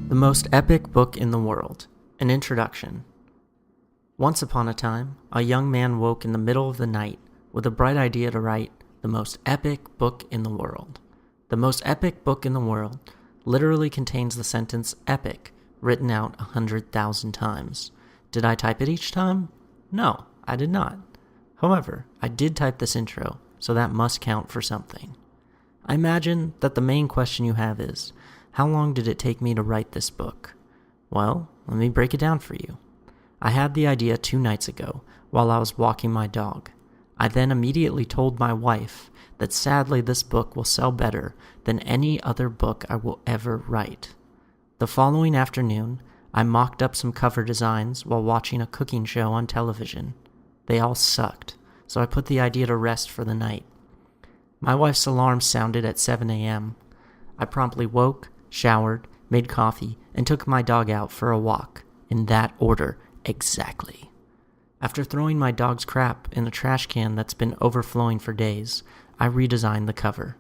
The most epic book in the world. An introduction. Once upon a time, a young man woke in the middle of the night with a bright idea to write the most epic book in the world. The most epic book in the world literally contains the sentence epic written out 100,000 times. Did I type it each time? No, I did not. However, I did type this intro, so that must count for something. I imagine that the main question you have is, how long did it take me to write this book? Well, let me break it down for you. I had the idea 2 nights ago while I was walking my dog. I then immediately told my wife that sadly this book will sell better than any other book I will ever write. The following afternoon, I mocked up some cover designs while watching a cooking show on television. They all sucked, so I put the idea to rest for the night. My wife's alarm sounded at 7 a.m. I promptly woke, showered, made coffee, and took my dog out for a walk, in that order exactly. After throwing my dog's crap in a trash can that's been overflowing for days, I redesigned the cover.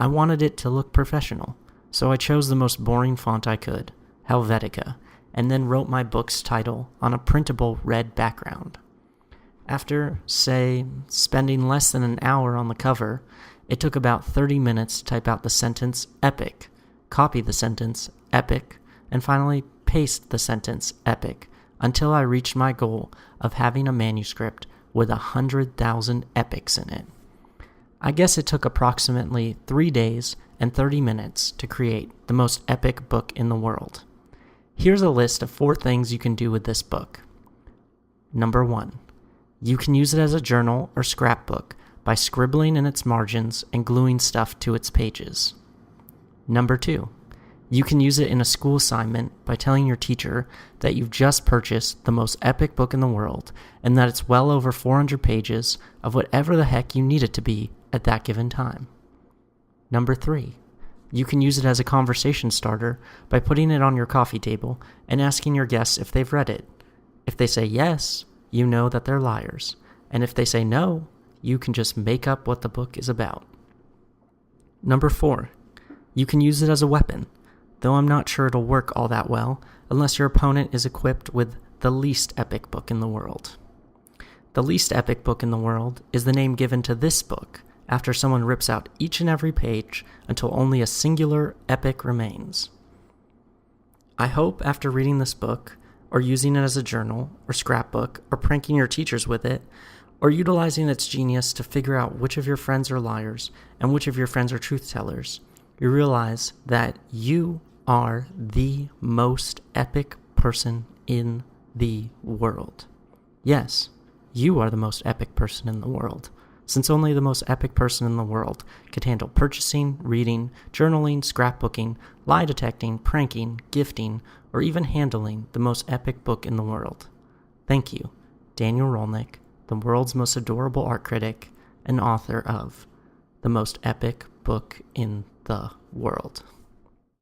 I wanted it to look professional, so I chose the most boring font I could, Helvetica, and then wrote my book's title on a printable red background. After, say, spending less than an hour on the cover, it took about 30 minutes to type out the sentence epic, copy the sentence epic, and finally paste the sentence epic until I reached my goal of having a manuscript with 100,000 epics in it. I guess it took approximately 3 days and 30 minutes to create the most epic book in the world. Here's a list of 4 things you can do with this book. Number 1. You can use it as a journal or scrapbook by scribbling in its margins and gluing stuff to its pages. Number 2. You can use it in a school assignment by telling your teacher that you've just purchased the most epic book in the world and that it's well over 400 pages of whatever the heck you need it to be at that given time. Number 3. You can use it as a conversation starter by putting it on your coffee table and asking your guests if they've read it. If they say yes, you know that they're liars. And if they say no, you can just make up what the book is about. Number 4. You can use it as a weapon, though I'm not sure it'll work all that well unless your opponent is equipped with the least epic book in the world. The least epic book in the world is the name given to this book after someone rips out each and every page until only a singular epic remains. I hope after reading this book, or using it as a journal, or scrapbook, or pranking your teachers with it, or utilizing its genius to figure out which of your friends are liars and which of your friends are truth tellers, you realize that you are the most epic person in the world. Yes, you are the most epic person in the world, since only the most epic person in the world could handle purchasing, reading, journaling, scrapbooking, lie detecting, pranking, gifting, or even handling the most epic book in the world. Thank you, Daniel Rolnik, the world's most adorable art critic and author of The Most Epic Book in the World.